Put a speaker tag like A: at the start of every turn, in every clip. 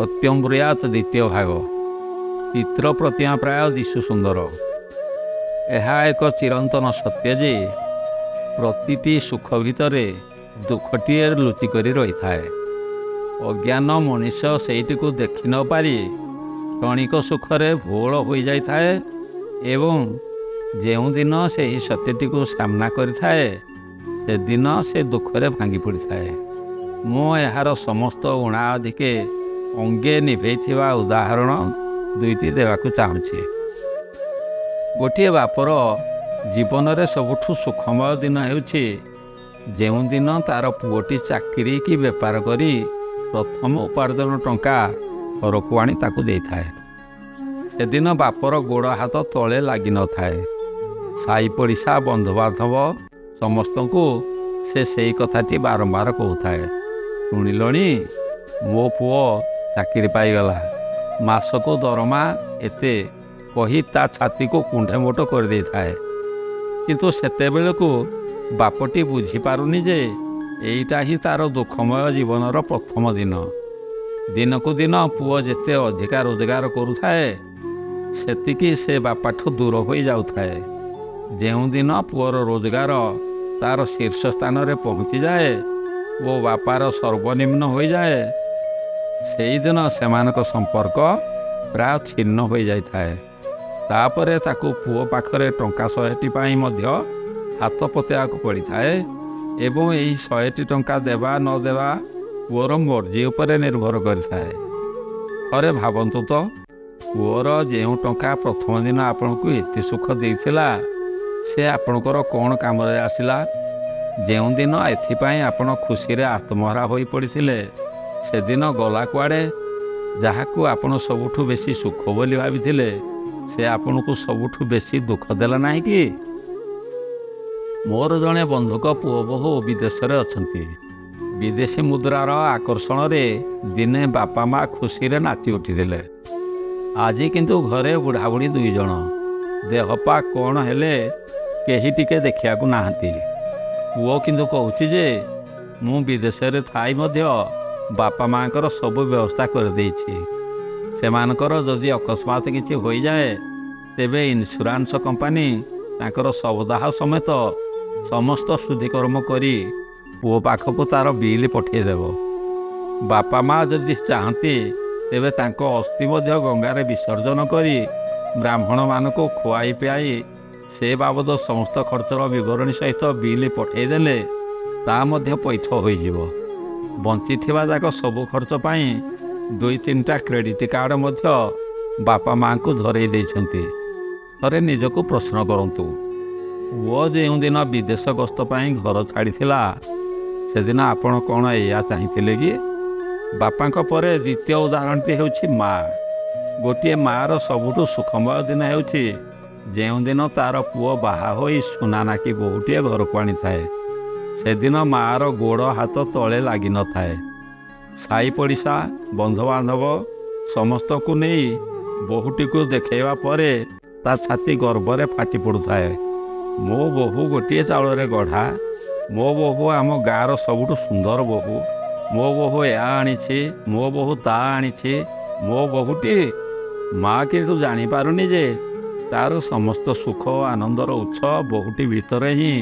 A: ସତ୍ୟଂ ବ୍ରୁୟାତ୍ ଦ୍ୱିତୀୟ ଭାଗ। ଚିତ୍ର ପ୍ରତିମା ପ୍ରାୟ ଦିଶୁ ସୁନ୍ଦର। ଏହା ଏକ ଚିରନ୍ତନ ସତ୍ୟ ଯେ ପ୍ରତିଟି ସୁଖ ଭିତରେ ଦୁଃଖଟିଏ ଲୁଚିକରି ରହିଥାଏ। ଅଜ୍ଞାନ ମଣିଷ ସେଇଟିକୁ ଦେଖି ନ ପାରି କ୍ଷଣିକ ସୁଖରେ ଭୋଳ ହୋଇଯାଇଥାଏ ଏବଂ ଯେଉଁଦିନ ସେହି ସତ୍ୟଟିକୁ ସାମ୍ନା କରିଥାଏ ସେଦିନ ସେ ଦୁଃଖରେ ଭାଙ୍ଗି ପଡ଼ିଥାଏ। ମୁଁ ଏହାର ସମସ୍ତ ଉଣା ଅଧିକେ ଅଙ୍ଗେ ନିଭେଇଥିବା ଉଦାହରଣ ଦୁଇଟି ଦେବାକୁ ଚାହୁଁଛି। ଗୋଟିଏ ବାପର ଜୀବନରେ ସବୁଠୁ ସୁଖମୟ ଦିନ ହେଉଛି ଯେଉଁଦିନ ତା'ର ପୁଅଟି ଚାକିରି କି ବେପାର କରି ପ୍ରଥମ ଉପାର୍ଜନ ଟଙ୍କା ଘରକୁ ଆଣି ତାକୁ ଦେଇଥାଏ। ସେଦିନ ବାପର ଗୋଡ଼ ହାତ ତଳେ ଲାଗିନଥାଏ। ସାଇ ପଡ଼ିଶା ବନ୍ଧୁବାନ୍ଧବ ସମସ୍ତଙ୍କୁ ସେ ସେଇ କଥାଟି ବାରମ୍ବାର କହୁଥାଏ, ଶୁଣିଲଣି, ମୋ ପୁଅ ଚାକିରି ପାଇଗଲା, ମାସକୁ ଦରମା ଏତେ କହି ତା ଛାତିକୁ କୁଣ୍ଢେ ମୋଟ କରିଦେଇଥାଏ। କିନ୍ତୁ ସେତେବେଳକୁ ବାପଟି ବୁଝିପାରୁନି ଯେ ଏଇଟା ହିଁ ତା'ର ଦୁଃଖମୟ ଜୀବନର ପ୍ରଥମ ଦିନ। ଦିନକୁ ଦିନ ପୁଅ ଯେତେ ଅଧିକା ରୋଜଗାର କରୁଥାଏ ସେତିକି ସେ ବାପାଠୁ ଦୂର ହୋଇଯାଉଥାଏ। ଯେଉଁଦିନ ପୁଅର ରୋଜଗାର ତା'ର ଶୀର୍ଷ ସ୍ଥାନରେ ପହଞ୍ଚିଯାଏ ଓ ବାପାର ସର୍ବନିମ୍ନ ହୋଇଯାଏ ସେଇଦିନ ସେମାନଙ୍କ ସମ୍ପର୍କ ପ୍ରାୟ ଛିନ୍ନ ହୋଇଯାଇଥାଏ। ତାପରେ ତାକୁ ପୁଅ ପାଖରେ ଟଙ୍କା 100ଟି ପାଇଁ ମଧ୍ୟ ହାତ ପତେଇବାକୁ ପଡ଼ିଥାଏ ଏବଂ ଏହି 100ଟି ଟଙ୍କା ଦେବା ନ ଦେବା ପୁଅର ମର୍ଜି ଉପରେ ନିର୍ଭର କରିଥାଏ। ଥରେ ଭାବନ୍ତୁ ତ, ପୁଅର ଯେଉଁ ଟଙ୍କା ପ୍ରଥମ ଦିନ ଆପଣଙ୍କୁ ଏତେ ସୁଖ ଦେଇଥିଲା ସେ ଆପଣଙ୍କର କ'ଣ କାମରେ ଆସିଲା? ଯେଉଁଦିନ ଏଥିପାଇଁ ଆପଣ ଖୁସିରେ ଆତ୍ମହରା ହୋଇ ପଡ଼ିଥିଲେ ସେଦିନ ଗଲା କୁଆଡ଼େ? ଯାହାକୁ ଆପଣ ସବୁଠୁ ବେଶୀ ସୁଖ ବୋଲି ଭାବିଥିଲେ ସେ ଆପଣଙ୍କୁ ସବୁଠୁ ବେଶୀ ଦୁଃଖ ଦେଲା ନାହିଁ କି? ମୋର ଜଣେ ବନ୍ଧୁଙ୍କ ପୁଅ ବୋହୂ ବିଦେଶରେ ଅଛନ୍ତି। ବିଦେଶୀ ମୁଦ୍ରାର ଆକର୍ଷଣରେ ଦିନେ ବାପା ମା ଖୁସିରେ ନାଚି ଉଠିଥିଲେ। ଆଜି କିନ୍ତୁ ଘରେ ବୁଢ଼ାବୁଢ଼ୀ 2 ଜଣ। ଦେହପା କ'ଣ ହେଲେ କେହି ଟିକେ ଦେଖିବାକୁ ନାହାନ୍ତି। ପୁଅ କିନ୍ତୁ କହୁଛି ଯେ ମୁଁ ବିଦେଶରେ ଥାଇ ମଧ୍ୟ ବାପା ମାଙ୍କର ସବୁ ବ୍ୟବସ୍ଥା କରିଦେଇଛି। ସେମାନଙ୍କର ଯଦି ଅକସ୍ମାତ କିଛି ହୋଇଯାଏ ତେବେ ଇନ୍ସୁରାନ୍ସ କମ୍ପାନୀ ତାଙ୍କର ସବଦାହ ସମେତ ସମସ୍ତ ଶୁଦ୍ଧିକର୍ମ କରି ପୁଅ ପାଖକୁ ତା'ର ବିଲ୍ ପଠାଇଦେବ। ବାପା ମା ଯଦି ଚାହାନ୍ତି ତେବେ ତାଙ୍କ ଅସ୍ଥି ମଧ୍ୟ ଗଙ୍ଗାରେ ବିସର୍ଜନ କରି ବ୍ରାହ୍ମଣମାନଙ୍କୁ ଖୁଆଇ ପିଆଇ ସେ ବାବଦ ସମସ୍ତ ଖର୍ଚ୍ଚର ବିବରଣୀ ସହିତ ବିଲ୍ ପଠାଇଦେଲେ ତା ମଧ୍ୟ ପୈଠ ହୋଇଯିବ। ବଞ୍ଚିଥିବା ଯାକ ସବୁ ଖର୍ଚ୍ଚ ପାଇଁ 2-3ଟା କ୍ରେଡ଼ିଟ୍ କାର୍ଡ଼ ମଧ୍ୟ ବାପା ମାଙ୍କୁ ଧରେଇ ଦେଇଛନ୍ତି। ଥରେ ନିଜକୁ ପ୍ରଶ୍ନ କରନ୍ତୁ, ପୁଅ ଯେଉଁଦିନ ବିଦେଶ ଗସ୍ତ ପାଇଁ ଘର ଛାଡ଼ିଥିଲା ସେଦିନ ଆପଣ କ'ଣ ଏଇଆ ଚାହିଁଥିଲେ କି? ବାପାଙ୍କ ପରେ ଦ୍ୱିତୀୟ ଉଦାହରଣଟି ହେଉଛି ମା। ଗୋଟିଏ ମାଆର ସବୁଠୁ ସୁଖମୟ ଦିନ ହେଉଛି ଯେଉଁଦିନ ତା'ର ପୁଅ ବାହା ହୋଇ ସୁନାନାକି ବୋହୂଟିଏ ଘରକୁ ଆଣିଥାଏ। ସେଦିନ ମାଆର ଗୋଡ଼ ହାତ ତଳେ ଲାଗିନଥାଏ। ସାଇ ପଡ଼ିଶା ବନ୍ଧୁବାନ୍ଧବ ସମସ୍ତଙ୍କୁ ନେଇ ବୋହୂଟିକୁ ଦେଖାଇବା ପରେ ତା ଛାତି ଗର୍ବରେ ଫାଟି ପଡ଼ୁଥାଏ। ମୋ ବୋହୂ ଗୋଟିଏ ଚାଉଳରେ ଗଢ଼ା, ମୋ ବୋହୂ ଆମ ଗାଁର ସବୁଠୁ ସୁନ୍ଦର ବୋହୂ, ମୋ ବୋହୂ ଏହା ଆଣିଛି, ମୋ ବୋହୂ ତା ଆଣିଛି, ମୋ ବୋହୂଟି। ମା କିନ୍ତୁ ଜାଣିପାରୁନି ଯେ ତା'ର ସମସ୍ତ ସୁଖ ଓ ଆନନ୍ଦର ଉତ୍ସ ବୋହୂଟି ଭିତରେ ହିଁ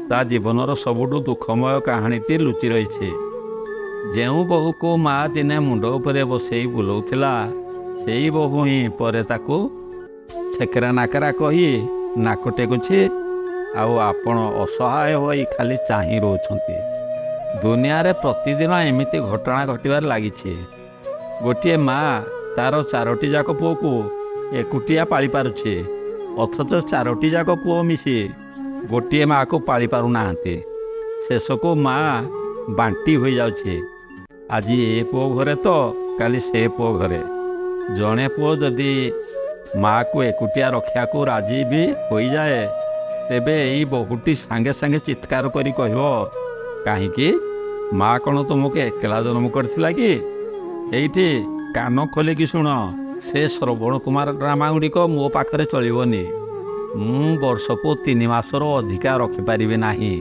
A: ତା ଜୀବନର ସବୁଠୁ ଦୁଃଖମୟ କାହାଣୀଟି ଲୁଚି ରହିଛି। ଯେଉଁ ବୋହୂକୁ ମା ଦିନେ ମୁଣ୍ଡ ଉପରେ ବସେଇ ବୁଲଉଥିଲା ସେଇ ବୋହୂ ହିଁ ପରେ ତାକୁ ଛେକେରା ନାକେରା କହି ନାକ ଟେକୁଛି ଆଉ ଆପଣ ଅସହାୟ ହୋଇ ଖାଲି ଚାହିଁ ରହୁଛନ୍ତି। ଦୁନିଆରେ ପ୍ରତିଦିନ ଏମିତି ଘଟଣା ଘଟିବାରେ ଲାଗିଛି। ଗୋଟିଏ ମା ତା'ର 4ଟି ଯାକ ପୁଅକୁ ଏକୁଟିଆ ପାଳିପାରୁଛି ଅଥଚ 4ଟି ଯାକ ପୁଅ ମିଶି ଗୋଟିଏ ମାଆକୁ ପାଳି ପାରୁନାହାନ୍ତି। ଶେଷକୁ ମା ବାଣ୍ଟି ହୋଇଯାଉଛି। ଆଜି ଏ ପୁଅ ଘରେ ତ କାଲି ସେ ପୁଅ ଘରେ। ଜଣେ ପୁଅ ଯଦି ମାଆକୁ ଏକୁଟିଆ ରଖିବାକୁ ରାଜି ବି ହୋଇଯାଏ ତେବେ ଏଇ ବୋହୂଟି ସାଙ୍ଗେ ସାଙ୍ଗେ ଚିତ୍କାର କରି କହିବ, କାହିଁକି? ମା କ'ଣ ତୁମକୁ ଏକଲା ଜନ୍ମ କରିଥିଲା କି? ଏଇଠି କାନ ଖୋଲିକି ଶୁଣ, ସେ ଶ୍ରବଣ କୁମାର ଡ୍ରାମା ଗୁଡ଼ିକ ମୋ ପାଖରେ ଚଳିବନି। ମୁଁ ବର୍ଷକୁ 3 ମାସରୁ ଅଧିକା ରଖିପାରିବି ନାହିଁ।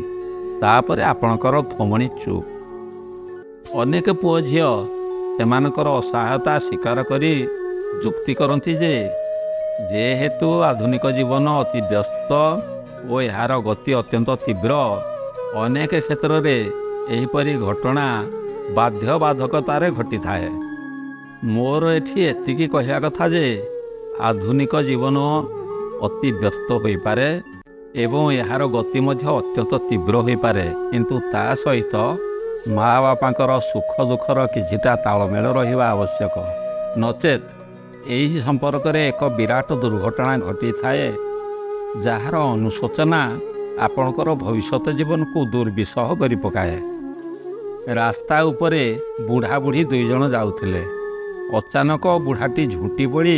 A: ତାପରେ ଆପଣଙ୍କର ଥୋମଣି ଚୁପ୍। ଅନେକ ପୁଅ ଝିଅ ସେମାନଙ୍କର ଅସହାୟତା ସ୍ୱୀକାର କରି ଯୁକ୍ତି କରନ୍ତି ଯେ ଯେହେତୁ ଆଧୁନିକ ଜୀବନ ଅତି ବ୍ୟସ୍ତ ଓ ଏହାର ଗତି ଅତ୍ୟନ୍ତ ତୀବ୍ର, ଅନେକ କ୍ଷେତ୍ରରେ ଏହିପରି ଘଟଣା ବାଧ୍ୟବାଧକତାରେ ଘଟିଥାଏ। ମୋର ଏଠି ଏତିକି କହିବା କଥା ଯେ ଆଧୁନିକ ଜୀବନ ଅତି ବ୍ୟସ୍ତ ହୋଇପାରେ ଏବଂ ଏହାର ଗତି ମଧ୍ୟ ଅତ୍ୟନ୍ତ ତୀବ୍ର ହୋଇପାରେ, କିନ୍ତୁ ତା ସହିତ ମା ବାପାଙ୍କର ସୁଖ ଦୁଃଖର କିଛିଟା ତାଳମେଳ ରହିବା ଆବଶ୍ୟକ। ନଚେତ୍ ଏହି ସମ୍ପର୍କରେ ଏକ ବିରାଟ ଦୁର୍ଘଟଣା ଘଟିଥାଏ, ଯାହାର ଅନୁଶୋଚନା ଆପଣଙ୍କର ଭବିଷ୍ୟତ ଜୀବନକୁ ଦୁର୍ବିସହ କରି ପକାଏ। ରାସ୍ତା ଉପରେ ବୁଢ଼ାବୁଢ଼ୀ ଦୁଇ ଜଣ ଯାଉଥିଲେ। ଅଚାନକ ବୁଢ଼ାଟି ଝୁଣ୍ଟି ପଡ଼ି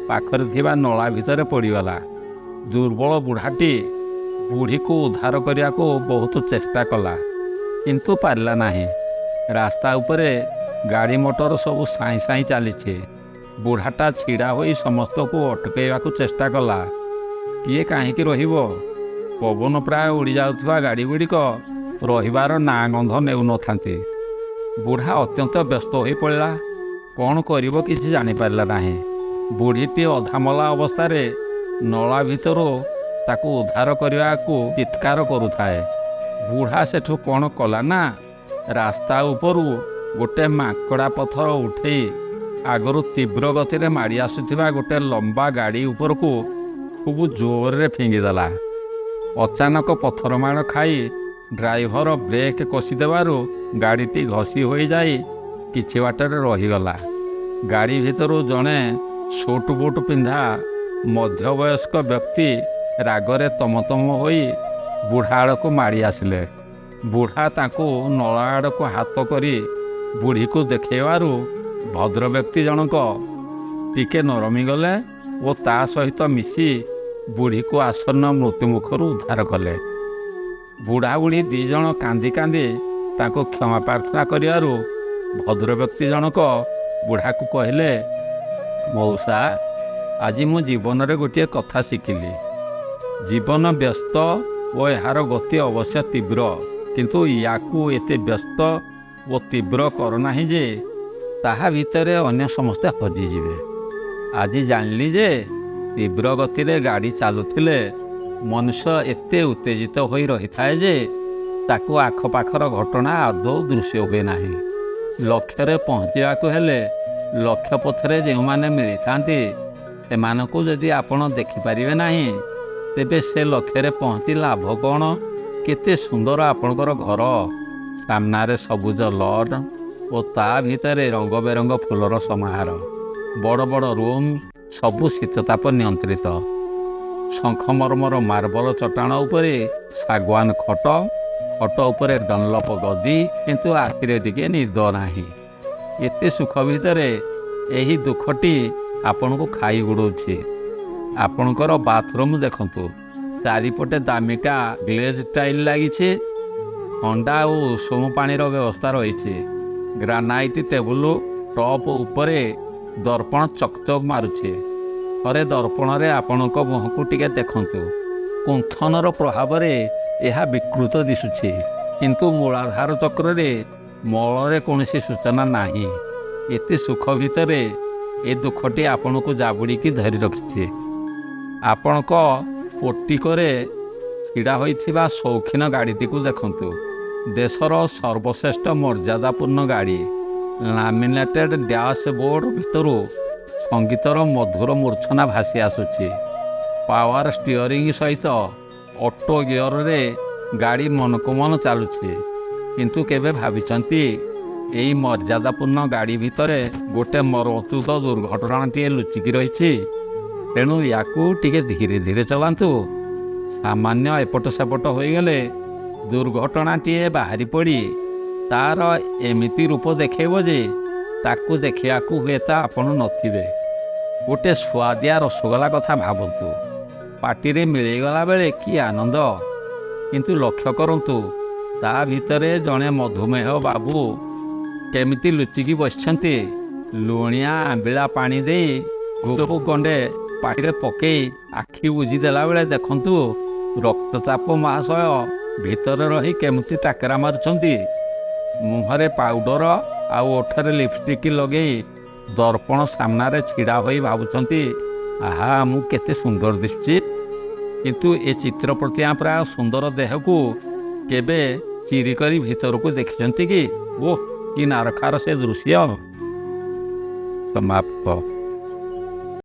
A: ପାଖରେ ଥିବା ନଳା ଭିତରେ ପଡ଼ିଗଲା। ଦୁର୍ବଳ ବୁଢ଼ାଟି ବୁଢ଼ୀକୁ ଉଦ୍ଧାର କରିବାକୁ ବହୁତ ଚେଷ୍ଟା କଲା, କିନ୍ତୁ ପାରିଲା ନାହିଁ। ରାସ୍ତା ଉପରେ ଗାଡ଼ି ମଟର ସବୁ ସାଇଁ ସାଇଁ ଚାଲିଛି। ବୁଢ଼ାଟା ଛିଡ଼ା ହୋଇ ସମସ୍ତଙ୍କୁ ଅଟକାଇବାକୁ ଚେଷ୍ଟା କଲା। କିଏ କାହିଁକି ରହିବ? ପବନ ପ୍ରାୟ ଉଡ଼ିଯାଉଥିବା ଗାଡ଼ିଗୁଡ଼ିକ ରହିବାର ନାଁ ଗନ୍ଧ ନେଉନଥାନ୍ତି। ବୁଢ଼ା ଅତ୍ୟନ୍ତ ବ୍ୟସ୍ତ ହୋଇପଡ଼ିଲା। କ'ଣ କରିବ କିଛି ଜାଣିପାରିଲା ନାହିଁ। ବୁଢ଼ୀଟି ଅଧାମଲା ଅବସ୍ଥାରେ ନଳା ଭିତରୁ ତାକୁ ଉଦ୍ଧାର କରିବାକୁ ଚିତ୍କାର କରୁଥାଏ। ବୁଢ଼ା ସେଠୁ କ'ଣ କଲା ନା, ରାସ୍ତା ଉପରୁ ଗୋଟେ ମାଙ୍କଡ଼ା ପଥର ଉଠେଇ ଆଗରୁ ତୀବ୍ର ଗତିରେ ମାଡ଼ି ଆସୁଥିବା ଗୋଟେ ଲମ୍ବା ଗାଡ଼ି ଉପରକୁ ଖୁବ୍ ଜୋରରେ ଫିଙ୍ଗିଦେଲା। ଅଚାନକ ପଥର ମାଡ଼ ଖାଇ ଡ୍ରାଇଭର ବ୍ରେକ୍ କଷିଦେବାରୁ ଗାଡ଼ିଟି ଘଷି ହୋଇଯାଇ କିଛି ବାଟରେ ରହିଗଲା। ଗାଡ଼ି ଭିତରୁ ଜଣେ ସୁଟ୍ ବୁଟ୍ ପିନ୍ଧା ମଧ୍ୟବୟସ୍କ ବ୍ୟକ୍ତି ରାଗରେ ତମତମ ହୋଇ ବୁଢ଼ା ଆଡ଼କୁ ମାଡ଼ି ଆସିଲେ। ବୁଢ଼ା ତାଙ୍କୁ ନଳା ଆଡ଼କୁ ହାତ କରି ବୁଢ଼ୀକୁ ଦେଖାଇବାରୁ ଭଦ୍ରବ୍ୟକ୍ତି ଜଣକ ଟିକେ ନରମିଗଲେ ଓ ତା ସହିତ ମିଶି ବୁଢ଼ୀକୁ ଆସନ୍ନ ମୃତ୍ୟୁମୁଖରୁ ଉଦ୍ଧାର କଲେ। ବୁଢ଼ାବୁଢ଼ୀ ଦୁଇ ଜଣ କାନ୍ଦି କାନ୍ଦି ତାଙ୍କୁ କ୍ଷମା ପ୍ରାର୍ଥନା କରିବାରୁ ଭଦ୍ରବ୍ୟକ୍ତି ଜଣକ ବୁଢ଼ାକୁ କହିଲେ, ମଉସା, ଆଜି ମୁଁ ଜୀବନରେ ଗୋଟିଏ କଥା ଶିଖିଲି। ଜୀବନ ବ୍ୟସ୍ତ ଓ ଏହାର ଗତି ଅବଶ୍ୟ ତୀବ୍ର, କିନ୍ତୁ ୟାକୁ ଏତେ ବ୍ୟସ୍ତ ଓ ତୀବ୍ର କର ନାହିଁ ଯେ ତାହା ଭିତରେ ଅନ୍ୟ ସମସ୍ତେ ହଜିଯିବେ। ଆଜି ଜାଣିଲି ଯେ ତୀବ୍ର ଗତିରେ ଗାଡ଼ି ଚାଲୁଥିଲେ ମନୁଷ୍ୟ ଏତେ ଉତ୍ତେଜିତ ହୋଇ ରହିଥାଏ ଯେ ତାକୁ ଆଖପାଖର ଘଟଣା ଆଦୌ ଦୃଶ୍ୟ ହୁଏ ନାହିଁ। ଲକ୍ଷ୍ୟରେ ପହଞ୍ଚିବାକୁ ହେଲେ ଲକ୍ଷ୍ୟ ପଥରେ ଯେଉଁମାନେ ମିଳିଥାନ୍ତି ସେମାନଙ୍କୁ ଯଦି ଆପଣ ଦେଖିପାରିବେ ନାହିଁ, ତେବେ ସେ ଲକ୍ଷ୍ୟରେ ପହଞ୍ଚି ଲାଭ କ'ଣ? କେତେ ସୁନ୍ଦର ଆପଣଙ୍କର ଘର, ସାମ୍ନାରେ ସବୁଜ ଲନ୍ ଓ ତା ଭିତରେ ରଙ୍ଗ ବେରଙ୍ଗ ଫୁଲର ସମାହାର, ବଡ଼ ବଡ଼ ରୁମ୍, ସବୁ ଶୀତତାପ ନିୟନ୍ତ୍ରିତ, ଶଙ୍ଖମର୍ମର ମାର୍ବଲ ଚଟାଣ ଉପରେ ଶାଗୁଆନ ଖଟ, ଖଟ ଉପରେ ଡନଲପ ଗଦି, କିନ୍ତୁ ଆଖିରେ ଟିକେ ନିଦ ନାହିଁ। ଏତେ ସୁଖ ଭିତରେ ଏହି ଦୁଃଖଟି ଆପଣଙ୍କୁ ଖାଇ ଗୁଡ଼ଉଛି। ଆପଣଙ୍କର ବାଥରୁମ୍ ଦେଖନ୍ତୁ, ଚାରିପଟେ ଦାମିକା ଗ୍ଲେଜ୍ ଟାଇଲ୍ ଲାଗିଛି। ଥଣ୍ଡା ଓ ଉଷୁମ ପାଣିର ବ୍ୟବସ୍ଥା ରହିଛି। ଗ୍ରାନାଇଟ୍ ଟେବୁଲ ଟପ୍ ଉପରେ ଦର୍ପଣ ଚକଚକ୍ ମାରୁଛି। ଥରେ ଦର୍ପଣରେ ଆପଣଙ୍କ ମୁହଁକୁ ଟିକେ ଦେଖନ୍ତୁ। କୁଣ୍ଠନର ପ୍ରଭାବରେ ଏହା ବିକୃତ ଦିଶୁଛି, କିନ୍ତୁ ମୂଳାଧାର ଚକ୍ରରେ ମଳରେ କୌଣସି ସୂଚନା ନାହିଁ। ଏତେ ସୁଖ ଭିତରେ ଏ ଦୁଃଖଟି ଆପଣଙ୍କୁ ଜାବୁଡ଼ିକି ଧରି ରଖିଛି। ଆପଣଙ୍କ ପୋର୍ଟିକରେ ଛିଡ଼ା ହୋଇଥିବା ସୌଖିନ ଗାଡ଼ିଟିକୁ ଦେଖନ୍ତୁ। ଦେଶର ସର୍ବଶ୍ରେଷ୍ଠ ମର୍ଯ୍ୟାଦାପୂର୍ଣ୍ଣ ଗାଡ଼ି। ଲାମିନେଟେଡ୍ ଡ୍ୟାସବୋର୍ଡ ଭିତରୁ ସଙ୍ଗୀତର ମଧୁର ମୂର୍ଚ୍ଛନା ଭାସି ଆସୁଛି। ପାୱାର ଷ୍ଟିଅରିଂ ସହିତ ଅଟୋ ଗିଅରରେ ଗାଡ଼ି ମନକୁ ମନ ଚାଲୁଛି। କିନ୍ତୁ କେବେ ଭାବିଛନ୍ତି ଏହି ମର୍ଯ୍ୟାଦାପୂର୍ଣ୍ଣ ଗାଡ଼ି ଭିତରେ ଗୋଟେ ମର୍ମନ୍ତୁଦ ଦୁର୍ଘଟଣାଟିଏ ଲୁଚିକି ରହିଛି? ତେଣୁ ୟାକୁ ଟିକେ ଧୀରେ ଧୀରେ ଚଲାନ୍ତୁ। ସାମାନ୍ୟ ଏପଟ ସେପଟ ହୋଇଗଲେ ଦୁର୍ଘଟଣାଟିଏ ବାହାରି ପଡ଼ି ତା'ର ଏମିତି ରୂପ ଦେଖାଇବ ଯେ ତାକୁ ଦେଖିବାକୁ ହୁଏତ ଆପଣ ନଥିବେ। ଗୋଟେ ସୁଆଦିଆ ରସଗୋଲା କଥା ଭାବନ୍ତୁ। ପାଟିରେ ମିଳିଗଲା ବେଳେ କି ଆନନ୍ଦ! କିନ୍ତୁ ଲକ୍ଷ୍ୟ କରନ୍ତୁ, ତା ଭିତରେ ଜଣେ ମଧୁମେହ ବାବୁ କେମିତି ଲୁଚିକି ବସିଛନ୍ତି। ଲୁଣିଆ ଆମ୍ବିଳା ପାଣି ଦେଇ ଗୁପ୍ ଗଣ୍ଡେ ପାଟିରେ ପକେଇ ଆଖି ବୁଜି ଦେଲା ବେଳେ ଦେଖନ୍ତୁ ରକ୍ତଚାପ ମହାଶୟ ଭିତରେ ରହି କେମିତି ଟାକେରା ମାରୁଛନ୍ତି। ମୁହଁରେ ପାଉଡ଼ର ଆଉ ଓଠରେ ଲିପଷ୍ଟିକ୍ ଲଗେଇ ଦର୍ପଣ ସାମ୍ନାରେ ଛିଡ଼ା ହୋଇ ଭାବୁଛନ୍ତି, ଆହା ମୁଁ କେତେ ସୁନ୍ଦର ଦିଶୁଛି। କିନ୍ତୁ ଏ ଚିତ୍ର ପ୍ରତିଆ ପ୍ରାୟ ସୁନ୍ଦର ଦେହକୁ କେବେ ଚିରି କରି ଭିତରକୁ ଦେଖିଛନ୍ତି କି? ଓ କି ନାରଖାର ସେ ଦୃଶ୍ୟ। ସମାପ୍ତ।